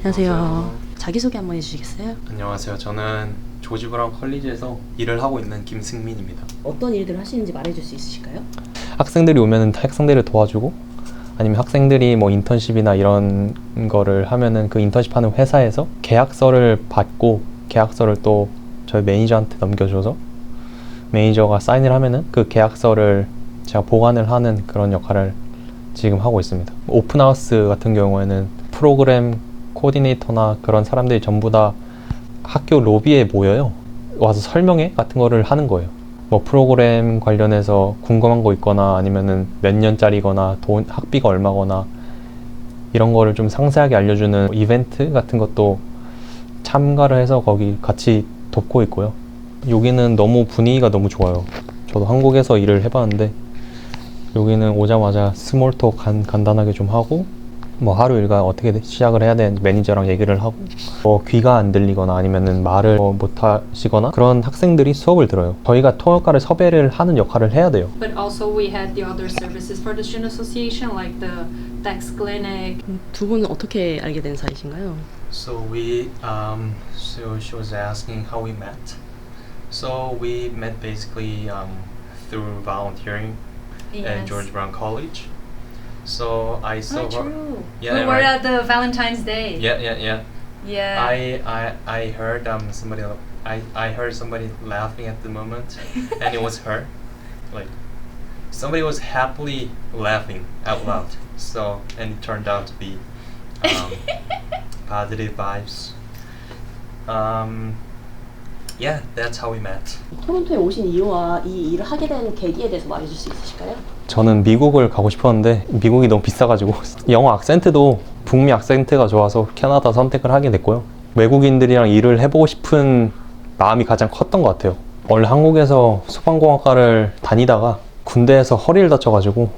안녕하세요. 자기소개 한번 해주시겠어요? 안녕하세요. 저는 조지 브라운 컬리지에서 일을 하고 있는 김승민입니다. 어떤 일들을 하시는지 말해줄 수 있으실까요? 학생들이 오면은 학생들을 도와주고, 아니면 학생들이 뭐 인턴십이나 이런 거를 하면은 그 인턴십 하는 회사에서 계약서를 받고, 계약서를 또 저희 매니저한테 넘겨줘서 매니저가 사인을 하면은 그 계약서를 제가 보관을 하는 그런 역할을 지금 하고 있습니다. 오픈하우스 같은 경우에는 프로그램 코디네이터나 그런 사람들이 전부 다 학교 로비에 모여요. 와서 설명회 같은 거를 하는 거예요. 뭐 프로그램 관련해서 궁금한 거 있거나, 아니면은 몇 년짜리거나 학비가 얼마거나 이런 거를 좀 상세하게 알려주는 이벤트 같은 것도 참가를 해서 거기 같이 돕고 있고요. 여기는 너무 분위기가 너무 좋아요. 저도 한국에서 일을 해봤는데 여기는 오자마자 스몰톡 간단하게 좀 하고, 뭐 하루 일과 어떻게 시작을 해야 되는지 매니저랑 얘기를 하고, 귀가 안 들리거나 아니면은 말을 못 하시거나 그런 학생들이 수업을 들어요. 저희가 통역가를 섭외를 하는 역할을 해야 돼요. But also we had the other services for the student association, like the tax clinic. 두 분은 어떻게 알게 된 사이신가요? So she was asking how we met. So we met basically through volunteering at George Brown College. So I saw her. True. Yeah, we were right. at the Valentine's Day. Yeah. Yeah. I heard I heard somebody laughing at the moment, and it was her. Like somebody was happily laughing out loud. So and it turned out to be positive vibes. Yeah, that's how we met. 토론토에 오신 이유와 이 일을 하게 된 계기에 대해서 말해줄 수 있으실까요? 저는 미국을 가고 싶었는데 미국이 너무 비싸가지고 영어 악센트도 북미 악센트가 좋아서 캐나다 선택을 하게 됐고요. 외국인들이랑 일을 해보고 싶은 마음이 가장 컸던 것 같아요. 원래 한국에서 소방공학과를 다니다가 군대에서 허리를 다쳐가지고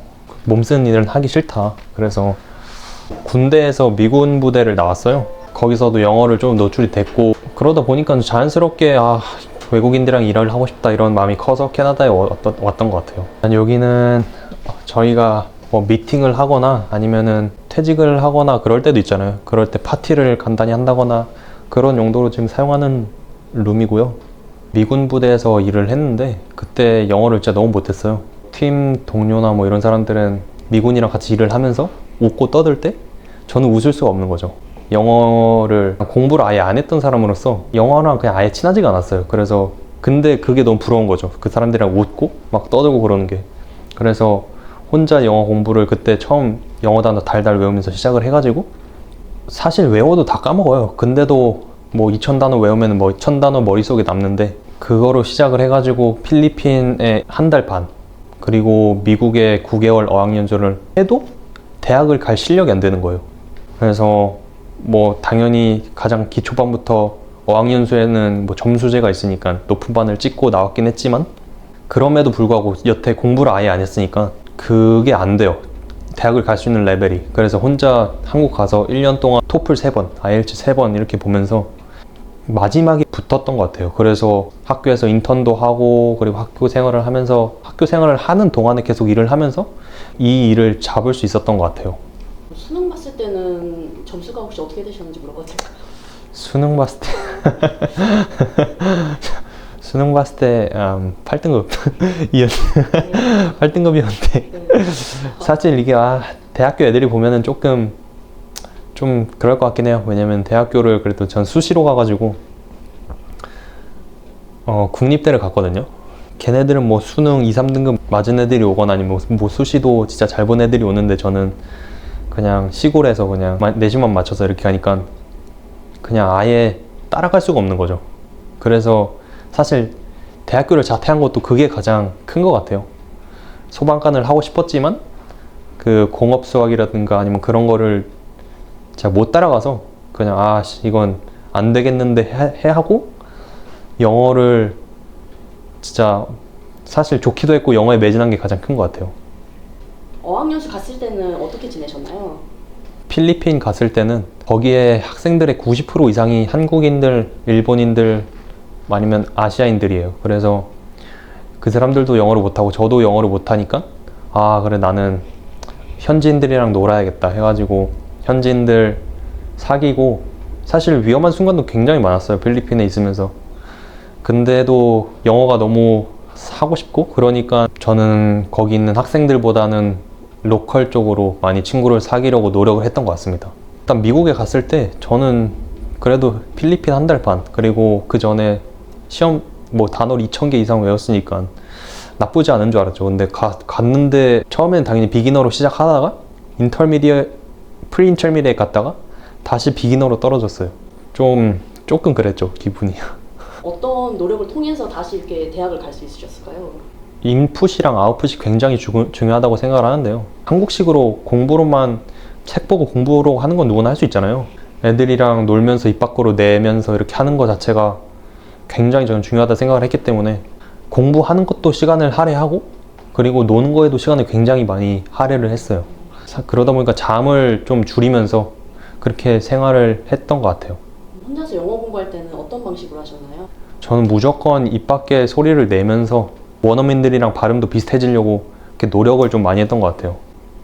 몸쓰는 일은 하기 싫다. 그래서 군대에서 미군 부대를 나왔어요. 거기서도 영어를 좀 노출이 됐고, 그러다 보니까 자연스럽게 외국인들이랑 일을 하고 싶다 이런 마음이 커서 캐나다에 왔던 것 같아요. 여기는 저희가 뭐 미팅을 하거나 아니면은 퇴직을 하거나 그럴 때도 있잖아요. 그럴 때 파티를 간단히 한다거나 그런 용도로 지금 사용하는 룸이고요. 미군 부대에서 일을 했는데 그때 영어를 진짜 너무 못했어요. 팀 동료나 뭐 이런 사람들은 미군이랑 같이 일을 하면서 웃고 떠들 때 저는 웃을 수가 없는 거죠. 영어를 공부를 아예 안 했던 사람으로서 영어랑 그냥 아예 친하지가 않았어요. 그래서 근데 그게 너무 부러운 거죠. 그 사람들이랑 웃고 막 떠들고 그러는 게. 그래서 혼자 영어 공부를 그때 처음 영어 단어 달달 외우면서 시작을 해가지고, 사실 외워도 다 까먹어요. 근데도 뭐 2000단어 외우면 뭐 1000단어 머릿속에 남는데, 그거로 시작을 해가지고 필리핀에 한 달 반, 그리고 미국에 9개월 어학연수를 해도 대학을 갈 실력이 안 되는 거예요. 그래서 뭐 당연히 가장 기초반부터 어학연수에는 뭐 점수제가 있으니까 높은 반을 찍고 나왔긴 했지만, 그럼에도 불구하고 여태 공부를 아예 안 했으니까 그게 안 돼요. 대학을 갈 수 있는 레벨이. 그래서 혼자 한국 가서 1년 동안 토플 3번, IELTS 3번 이렇게 보면서 마지막에 붙었던 것 같아요. 그래서 학교에서 인턴도 하고, 그리고 학교 생활을 하면서, 학교 생활을 하는 동안에 계속 일을 하면서 이 일을 잡을 수 있었던 것 같아요. 수능 봤을 때는 점수가 혹시 어떻게 되셨는지 물어봐도 될까요? 수능 봤을 때 수능 봤을 때 8등급 8등급이었는데 사실 이게 대학교 애들이 보면은 조금 좀 그럴 것 같긴 해요. 왜냐면 대학교를 그래도 전 수시로 가가지고 국립대를 갔거든요. 걔네들은 뭐 수능 2, 3등급 맞은 애들이 오거나 아니면 뭐 수시도 진짜 잘 본 애들이 오는데, 저는 그냥 시골에서 그냥 내신만 맞춰서 이렇게 하니까 그냥 아예 따라갈 수가 없는 거죠. 그래서 사실 대학교를 자퇴한 것도 그게 가장 큰 것 같아요. 소방관을 하고 싶었지만 그 공업 수학이라든가 아니면 그런 거를 제가 못 따라가서 그냥 이건 안 되겠는데 하고, 영어를 진짜 사실 좋기도 했고 영어에 매진한 게 가장 큰 것 같아요. 어학연수 갔을 때는 어떻게 지내셨나요? 필리핀 갔을 때는 거기에 학생들의 90% 이상이 한국인들, 일본인들 아니면 아시아인들이에요. 그래서 그 사람들도 영어를 못하고 저도 영어를 못하니까 그래 나는 현지인들이랑 놀아야겠다 해가지고 현지인들 사귀고 사실 위험한 순간도 굉장히 많았어요. 필리핀에 있으면서. 근데도 영어가 너무 하고 싶고 그러니까 저는 거기 있는 학생들보다는 로컬 쪽으로 많이 친구를 사귀려고 노력을 했던 것 같습니다. 일단 미국에 갔을 때 저는 그래도 필리핀 한 달 반, 그리고 그 전에 시험 뭐 단어를 2,000개 이상 외웠으니까 나쁘지 않은 줄 알았죠. 근데 갔는데 처음엔 당연히 비기너로 시작하다가 프리 인터미디에이트 갔다가 다시 비기너로 떨어졌어요. 조금 그랬죠, 기분이. 어떤 노력을 통해서 다시 이렇게 대학을 갈 수 있으셨을까요? 인풋이랑 아웃풋이 굉장히 중요하다고 생각을 하는데요. 한국식으로 공부로만 책 보고 공부로 하는 건 누구나 할 수 있잖아요. 애들이랑 놀면서 입 밖으로 내면서 이렇게 하는 것 자체가 굉장히 저는 중요하다 생각을 했기 때문에 공부하는 것도 시간을 할애하고 그리고 노는 거에도 시간을 굉장히 많이 할애를 했어요. 그러다 보니까 잠을 좀 줄이면서 그렇게 생활을 했던 것 같아요. 혼자서 영어 공부할 때는 어떤 방식으로 하셨나요? 저는 무조건 입 밖에 소리를 내면서 원어민들이랑 발음도 비슷해지려고 이렇게 노력을 좀 많이 했던 것 같아요.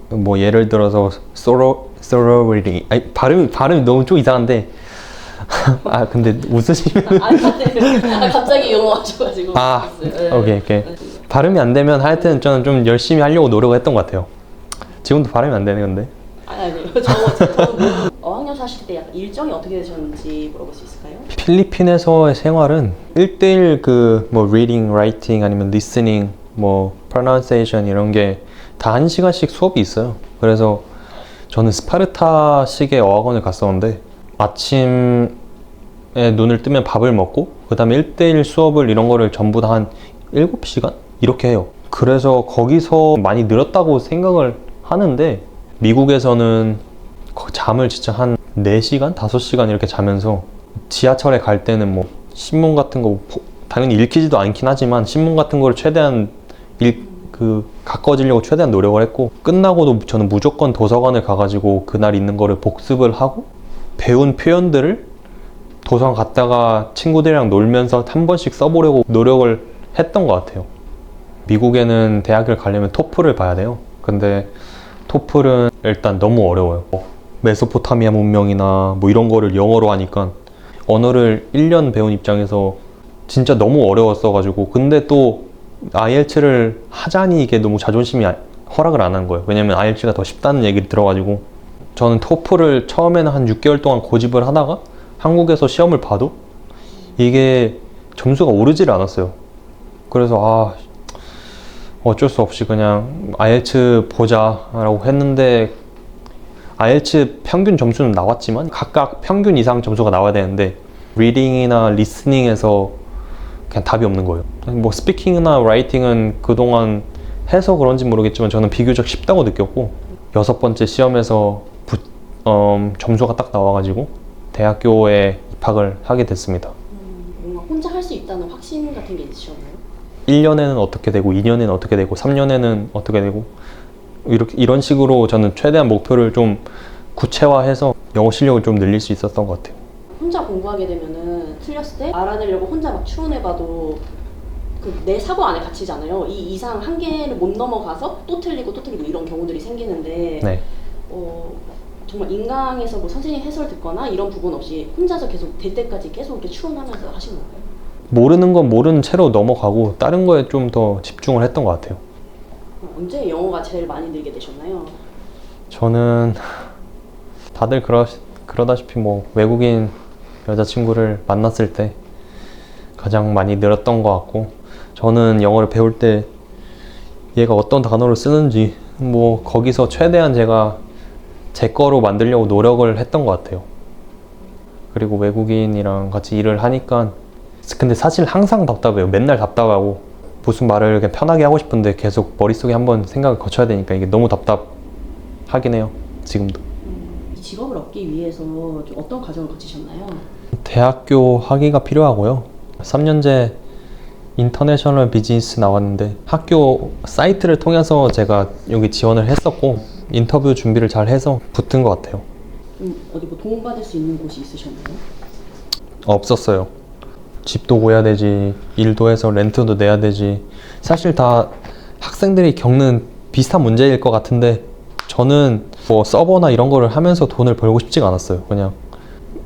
뭐 예를 들어서 sorority, 아니 발음이 너무 좀 이상한데 아 근데 웃으시면 갑자기 영어 하셔가지고 오케이. 발음이 안 되면 하여튼 저는 좀 열심히 하려고 노력을 했던 것 같아요. 지금도 발음이 안 되네 근데. 아니요. 저는 어학연 사실 때 약간 일정이 어떻게 되셨는지 물어볼 수 있을까요? 필리핀에서의 생활은 1대1 뭐 reading, writing 아니면 listening, 뭐 pronunciation 이런 게 다 1시간씩 수업이 있어요. 그래서 저는 스파르타식의 어학원을 갔었는데 아침에 눈을 뜨면 밥을 먹고 그 다음에 1대1 수업을 이런 거를 전부 다 한 7시간? 이렇게 해요. 그래서 거기서 많이 늘었다고 생각을 하는데 미국에서는 잠을 진짜 한 4시간? 5시간 이렇게 자면서 지하철에 갈 때는 뭐 신문 같은 거 당연히 읽히지도 않긴 하지만 신문 같은 거를 최대한 가까워지려고 최대한 노력을 했고 끝나고도 저는 무조건 도서관을 가가지고 그날 있는 거를 복습을 하고 배운 표현들을 도서관 갔다가 친구들이랑 놀면서 한 번씩 써보려고 노력을 했던 것 같아요. 미국에는 대학을 가려면 토플을 봐야 돼요. 근데 토플은 일단 너무 어려워요. 메소포타미아 문명이나 뭐 이런 거를 영어로 하니까 언어를 1년 배운 입장에서 진짜 너무 어려웠어가지고 근데 또 IELTS를 하자니 이게 너무 자존심이 허락을 안 하는 거예요. 왜냐면 IELTS가 더 쉽다는 얘기를 들어가지고 저는 토플을 처음에는 한 6개월 동안 고집을 하다가 한국에서 시험을 봐도 이게 점수가 오르질 않았어요. 그래서 어쩔 수 없이 그냥 IELTS 보자 라고 했는데 IELTS 평균 점수는 나왔지만 각각 평균 이상 점수가 나와야 되는데 리딩이나 리스닝에서 그냥 답이 없는 거예요. 뭐 스피킹이나 라이팅은 그동안 해서 그런지 모르겠지만 저는 비교적 쉽다고 느꼈고 6번째 시험에서 점수가 딱 나와가지고 대학교에 입학을 하게 됐습니다. 뭔가 혼자 할 수 있다는 확신 같은 게 있으셨나요? 1년에는 어떻게 되고 2년에는 어떻게 되고 3년에는 어떻게 되고 이런 식으로 저는 최대한 목표를 좀 구체화해서 영어 실력을 좀 늘릴 수 있었던 것 같아요. 혼자 공부하게 되면은 틀렸을 때 알아내려고 혼자 막 추론해봐도 내 사고 안에 갇히잖아요. 이 이상 한계를 못 넘어가서 또 틀리고 이런 경우들이 생기는데 네. 정말 인강에서 뭐 선생님 해설 듣거나 이런 부분 없이 혼자서 계속 될 때까지 계속 이렇게 추론하면서 하신 건가요? 모르는 건 모르는 채로 넘어가고 다른 거에 좀 더 집중을 했던 것 같아요. 언제 영어가 제일 많이 늘게 되셨나요? 저는 다들 그러다시피 뭐 외국인 여자친구를 만났을 때 가장 많이 늘었던 것 같고 저는 영어를 배울 때 얘가 어떤 단어를 쓰는지 뭐 거기서 최대한 제가 제 거로 만들려고 노력을 했던 것 같아요. 그리고 외국인이랑 같이 일을 하니까 근데 사실 항상 답답해요. 맨날 답답하고 무슨 말을 그냥 편하게 하고 싶은데 계속 머릿속에 한번 생각을 거쳐야 되니까 이게 너무 답답하긴 해요. 지금도. 이 직업을 얻기 위해서 좀 어떤 과정을 거치셨나요? 대학교 학위가 필요하고요. 3년제 인터내셔널 비즈니스 나왔는데 학교 사이트를 통해서 제가 여기 지원을 했었고 인터뷰 준비를 잘 해서 붙은 것 같아요. 어디 뭐 도움받을 수 있는 곳이 있으셨나요? 없었어요. 집도 구해야 되지, 일도 해서 렌트도 내야 되지. 사실 다 학생들이 겪는 비슷한 문제일 것 같은데 저는 뭐 서버나 이런 거를 하면서 돈을 벌고 싶지가 않았어요. 그냥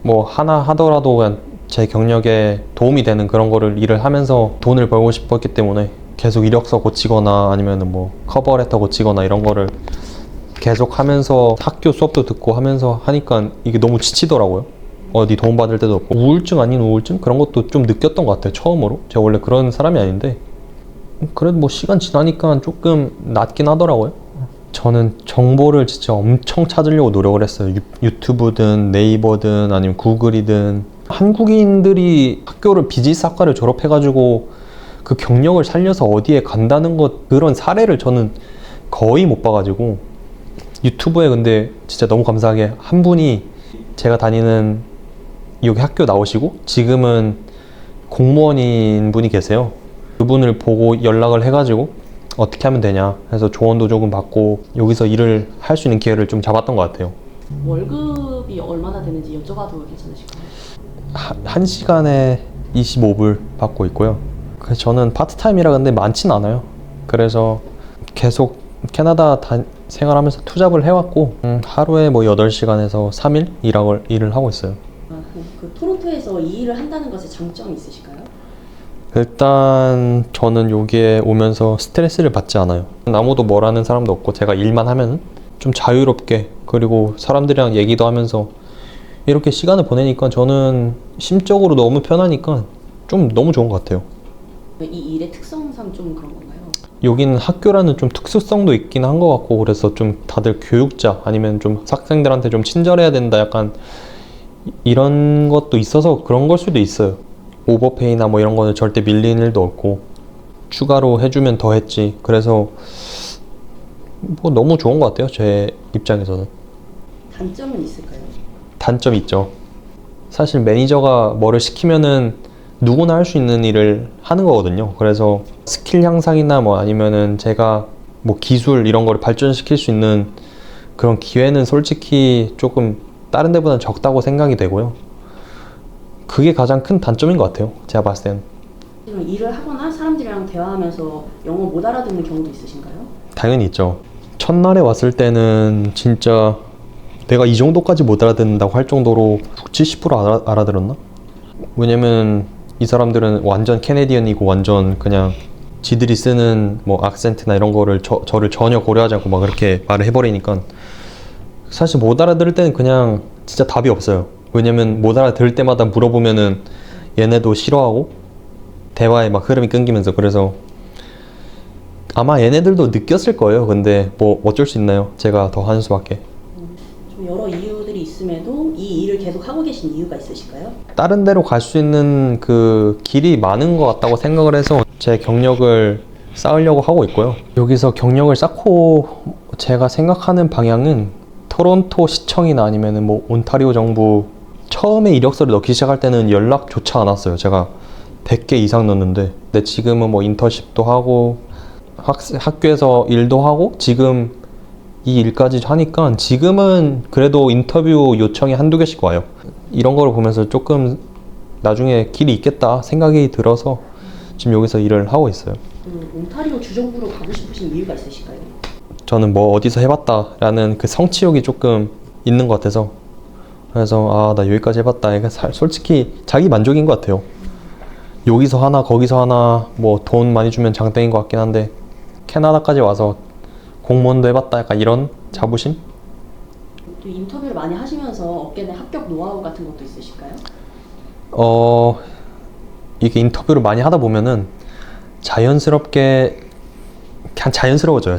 뭐 하나 하더라도 그냥 제 경력에 도움이 되는 그런 거를 일을 하면서 돈을 벌고 싶었기 때문에 계속 이력서 고치거나 아니면 뭐 커버레터 고치거나 이런 거를 계속 하면서 학교 수업도 듣고 하면서 하니까 이게 너무 지치더라고요. 어디 도움받을 때도 없고 우울증 아닌 우울증? 그런 것도 좀 느꼈던 것 같아요. 처음으로. 제가 원래 그런 사람이 아닌데 그래도 뭐 시간 지나니까 조금 낫긴 하더라고요. 저는 정보를 진짜 엄청 찾으려고 노력을 했어요. 유튜브든 네이버든 아니면 구글이든. 한국인들이 학교를 비즈니스학과를 졸업해가지고 그 경력을 살려서 어디에 간다는 것, 그런 사례를 저는 거의 못 봐가지고 유튜브에 근데 진짜 너무 감사하게 한 분이 제가 다니는 여기 학교 나오시고 지금은 공무원인 분이 계세요. 그분을 보고 연락을 해가지고 어떻게 하면 되냐 해서 조언도 조금 받고 여기서 일을 할 수 있는 기회를 좀 잡았던 것 같아요. 월급이 얼마나 되는지 여쭤봐도 괜찮으실까요? 한 시간에 25불 받고 있고요. 그래서 저는 파트타임이라 근데 많진 않아요. 그래서 계속 캐나다 생활하면서 투잡을 해왔고 하루에 뭐 8시간에서 3일 일을 하고 있어요. 그 토론토에서 이 일을 한다는 것에 장점이 있으실까요? 일단 저는 여기에 오면서 스트레스를 받지 않아요. 아무도 뭐라는 사람도 없고 제가 일만 하면 좀 자유롭게 그리고 사람들이랑 얘기도 하면서 이렇게 시간을 보내니까 저는 심적으로 너무 편하니까 좀 너무 좋은 것 같아요. 이 일의 특성상 좀 그런 건가요? 여기는 학교라는 좀 특수성도 있긴 한 것 같고 그래서 좀 다들 교육자 아니면 좀 학생들한테 좀 친절해야 된다 약간 이런 것도 있어서 그런 걸 수도 있어요. 오버페이나 뭐 이런 거는 절대 밀리는 일도 없고 추가로 해주면 더 했지. 그래서 뭐 너무 좋은 것 같아요. 제 입장에서는. 단점은 있을까요? 단점이 있죠. 사실 매니저가 뭐를 시키면은 누구나 할 수 있는 일을 하는 거거든요. 그래서 스킬 향상이나 뭐 아니면은 제가 뭐 기술 이런 거를 발전시킬 수 있는 그런 기회는 솔직히 조금 다른 데보다는 적다고 생각이 되고요. 그게 가장 큰 단점인 것 같아요. 제가 봤을 때는. 지금 일을 하거나 사람들이랑 대화하면서 영어 못 알아듣는 경우도 있으신가요? 당연히 있죠. 첫날에 왔을 때는 진짜 내가 이 정도까지 못 알아듣는다고 할 정도로 70% 알아들었나? 왜냐면 이 사람들은 완전 캐네디언이고 완전 그냥 지들이 쓰는 뭐 악센트나 이런 거를 저를 전혀 고려하지 않고 막 그렇게 말을 해버리니까 사실 못 알아들을 때는 그냥 진짜 답이 없어요. 왜냐면 못 알아들을 때마다 물어보면은 얘네도 싫어하고 대화의 막 흐름이 끊기면서 그래서 아마 얘네들도 느꼈을 거예요. 근데 뭐 어쩔 수 있나요? 제가 더 하는 수밖에. 좀 여러 이유들이 있음에도 이 일을 계속 하고 계신 이유가 있으실까요? 다른 데로 갈 수 있는 그 길이 많은 것 같다고 생각을 해서 제 경력을 쌓으려고 하고 있고요. 여기서 경력을 쌓고 제가 생각하는 방향은 토론토 시청이나 아니면은 뭐 온타리오 정부 처음에 이력서를 넣기 시작할 때는 연락조차 안 왔어요. 제가 100개 이상 넣었는데 근데 지금은 뭐 인턴십도 하고 학교에서 일도 하고 지금 이 일까지 하니까 지금은 그래도 인터뷰 요청이 한두 개씩 와요. 이런 거를 보면서 조금 나중에 길이 있겠다 생각이 들어서 지금 여기서 일을 하고 있어요. 온타리오 주정부로 가고 싶으신 이유가 있으실까요? 저는 뭐 어디서 해봤다라는 그 성취욕이 조금 있는 것 같아서 그래서 아 나 여기까지 해봤다. 이게 솔직히 자기 만족인 것 같아요. 여기서 하나 거기서 하나 뭐 돈 많이 주면 장땡인 것 같긴 한데 캐나다까지 와서 공무원도 해봤다 약간 이런 자부심? 또 인터뷰를 많이 하시면서 얻게 된 합격 노하우 같은 것도 있으실까요? 이게 인터뷰를 많이 하다 보면은 자연스럽게 그냥 자연스러워져요.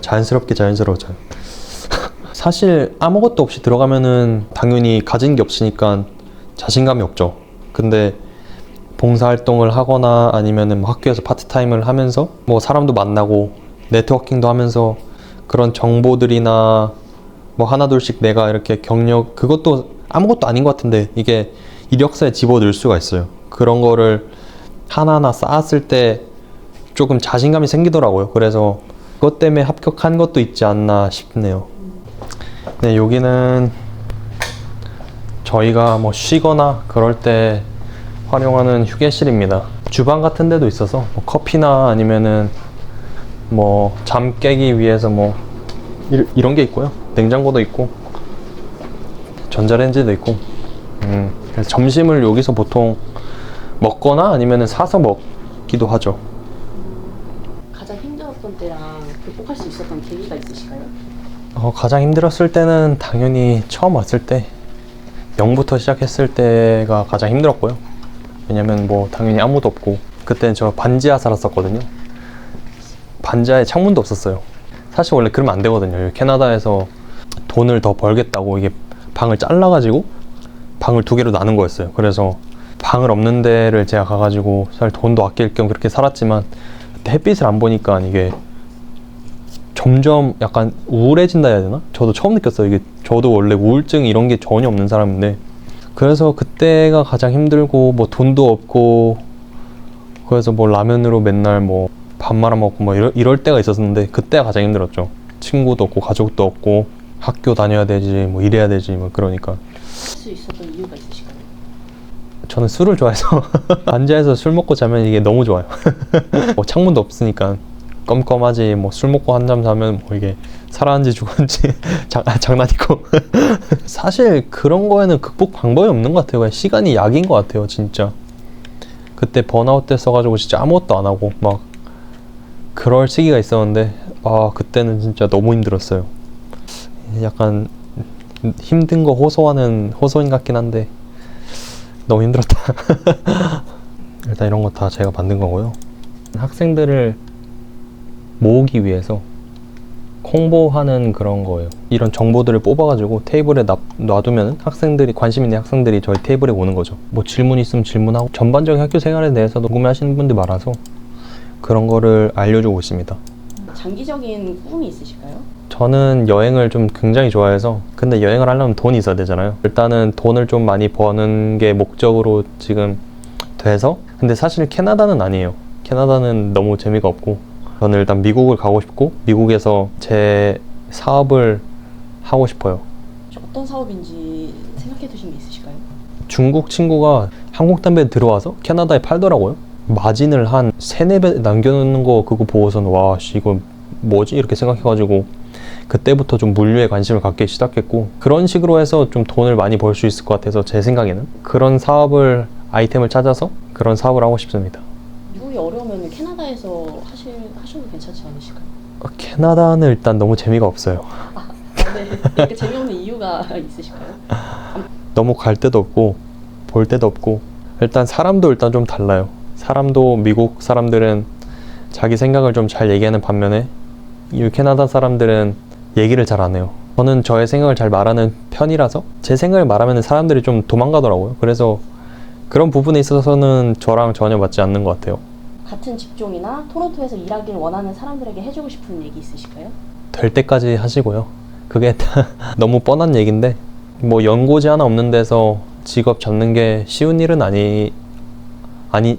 사실 아무것도 없이 들어가면은 당연히 가진 게 없으니까 자신감이 없죠. 근데 봉사활동을 하거나 아니면은 뭐 학교에서 파트타임을 하면서 뭐 사람도 만나고 네트워킹도 하면서 그런 정보들이나 뭐 하나둘씩 내가 이렇게 경력 그것도 아무것도 아닌 것 같은데 이게 이력서에 집어넣을 수가 있어요. 그런 거를 하나하나 쌓았을 때 조금 자신감이 생기더라고요. 그래서 그것 때문에 합격한 것도 있지 않나 싶네요. 네, 여기는 저희가 뭐 쉬거나 그럴 때 활용하는 휴게실입니다. 주방 같은 데도 있어서 뭐 커피나 아니면은 뭐 잠 깨기 위해서 뭐 이런 게 있고요. 냉장고도 있고 전자레인지도 있고 그래서 점심을 여기서 보통 먹거나 아니면 사서 먹기도 하죠. 가장 힘들었던 때랑 극복할 수 있었던 계기가 있으실까요? 가장 힘들었을 때는 당연히 처음 왔을 때 0부터 시작했을 때가 가장 힘들었고요. 왜냐면 뭐 당연히 아무도 없고, 그때는 저 반지하 살았었거든요. 반지하에 창문도 없었어요. 사실 원래 그러면 안 되거든요. 캐나다에서 돈을 더 벌겠다고 이게 방을 잘라가지고 방을 2개로 나눈 거였어요. 그래서 방을 없는 데를 제가 가가지고 사실 돈도 아낄 겸 그렇게 살았지만, 그때 햇빛을 안 보니까 이게 점점 약간 우울해진다 해야 되나? 저도 처음 느꼈어요. 이게 저도 원래 우울증 이런 게 전혀 없는 사람인데, 그래서 그때가 가장 힘들고, 뭐 돈도 없고, 그래서 뭐 라면으로 맨날 뭐 밥 말아 먹고 뭐 이럴 때가 있었는데, 그때가 가장 힘들었죠. 친구도 없고 가족도 없고 학교 다녀야 되지 뭐 이래야 되지 뭐. 그러니까 할 수 있었던 이유가 있으실까요? 저는 술을 좋아해서 반지하에서 술 먹고 자면 이게 너무 좋아요. 뭐 창문도 없으니까 껌껌하지. 뭐 술 먹고 한잠 자면 뭐 이게 살아난지 죽었는지 장난이고. 사실 그런 거에는 극복 방법이 없는 것 같아요. 그냥 시간이 약인 것 같아요, 진짜. 그때 번아웃 됐어가지고 진짜 아무것도 안 하고 막 그럴 시기가 있었는데, 그때는 진짜 너무 힘들었어요. 약간 힘든 거 호소하는 호소인 같긴 한데 너무 힘들었다. 일단 이런 거 다 제가 만든 거고요. 학생들을 모으기 위해서 홍보하는 그런 거예요. 이런 정보들을 뽑아가지고 테이블에 놔두면 학생들이, 관심 있는 학생들이 저희 테이블에 오는 거죠. 뭐 질문 있으면 질문하고, 전반적인 학교 생활에 대해서도 궁금해하시는 분들이 많아서 그런 거를 알려주고 있습니다. 장기적인 꿈이 있으실까요? 저는 여행을 좀 굉장히 좋아해서, 근데 여행을 하려면 돈이 있어야 되잖아요. 일단은 돈을 좀 많이 버는 게 목적으로 지금 돼서, 근데 사실 캐나다는 아니에요. 캐나다는 너무 재미가 없고, 저는 일단 미국을 가고 싶고, 미국에서 제 사업을 하고 싶어요. 어떤 사업인지 생각해 두신 게 있으실까요? 중국 친구가 한국 담배 들어와서 캐나다에 팔더라고요. 마진을 한 3-4배 남겨놓는 거 그거 보고서는 와, 씨, 이거 뭐지? 이렇게 생각해가지고 그때부터 좀 물류에 관심을 갖기 시작했고, 그런 식으로 해서 좀 돈을 많이 벌 수 있을 것 같아서, 제 생각에는 그런 사업을, 아이템을 찾아서 그런 사업을 하고 싶습니다. 미국이 어려우면 캐나다에서 하셔도 괜찮지 않으실까요? 캐나다는 일단 너무 재미가 없어요. 네. 이렇게 재미없는 이유가 있으실까요? 너무 갈 데도 없고 볼 데도 없고, 일단 사람도 일단 좀 달라요. 사람도 미국 사람들은 자기 생각을 좀 잘 얘기하는 반면에 이 캐나다 사람들은 얘기를 잘 안 해요. 저는 저의 생각을 잘 말하는 편이라서 제 생각을 말하면 사람들이 좀 도망가더라고요. 그래서 그런 부분에 있어서는 저랑 전혀 맞지 않는 것 같아요. 같은 직종이나 토론토에서 일하길 원하는 사람들에게 해주고 싶은 얘기 있으실까요? 될 때까지 하시고요. 그게 너무 뻔한 얘기인데, 뭐 연고지 하나 없는 데서 직업 잡는 게 쉬운 일은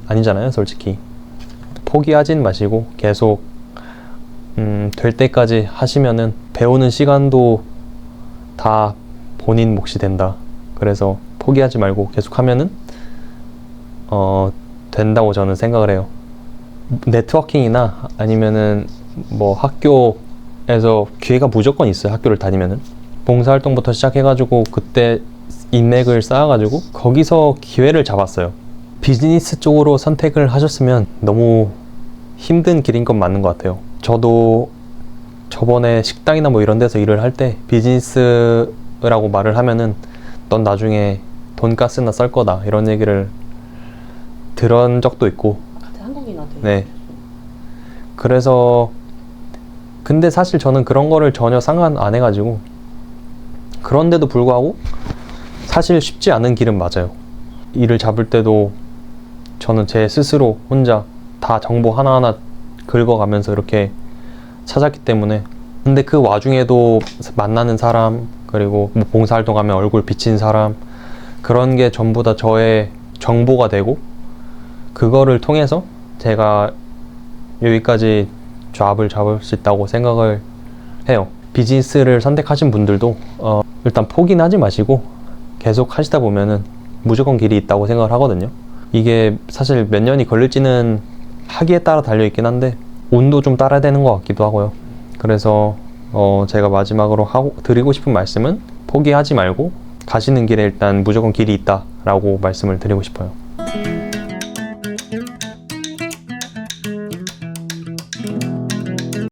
아니잖아요, 솔직히. 포기하진 마시고 계속 될 때까지 하시면은 배우는 시간도 다 본인 몫이 된다. 그래서 포기하지 말고 계속 하면은 된다고 저는 생각을 해요. 네트워킹이나 아니면은 뭐 학교에서 기회가 무조건 있어요. 학교를 다니면은 봉사활동부터 시작해가지고 그때 인맥을 쌓아가지고 거기서 기회를 잡았어요. 비즈니스 쪽으로 선택을 하셨으면 너무 힘든 길인 건 맞는 것 같아요. 저도 저번에 식당이나 뭐 이런 데서 일을 할 때 비즈니스라고 말을 하면은 넌 나중에 돈가스나 쌀 거다 이런 얘기를 들은 적도 있고. 같은 한국인한테. 네. 그래서 근데 사실 저는 그런 거를 전혀 상관 안 해가지고, 그런데도 불구하고 사실 쉽지 않은 길은 맞아요. 일을 잡을 때도 저는 제 스스로 혼자 다 정보 하나하나 긁어가면서 이렇게 찾았기 때문에. 근데 그 와중에도 만나는 사람, 그리고 뭐 봉사활동하면 얼굴 비친 사람, 그런 게 전부 다 저의 정보가 되고, 그거를 통해서 제가 여기까지 잡을 수 있다고 생각을 해요. 비즈니스를 선택하신 분들도 일단 포기는 하지 마시고 계속 하시다 보면은 무조건 길이 있다고 생각을 하거든요. 이게 사실 몇 년이 걸릴지는 하기에 따라 달려있긴 한데 운도 좀 따라야 되는 것 같기도 하고요. 그래서 제가 마지막으로 드리고 싶은 말씀은 포기하지 말고 가시는 길에 일단 무조건 길이 있다라고 말씀을 드리고 싶어요.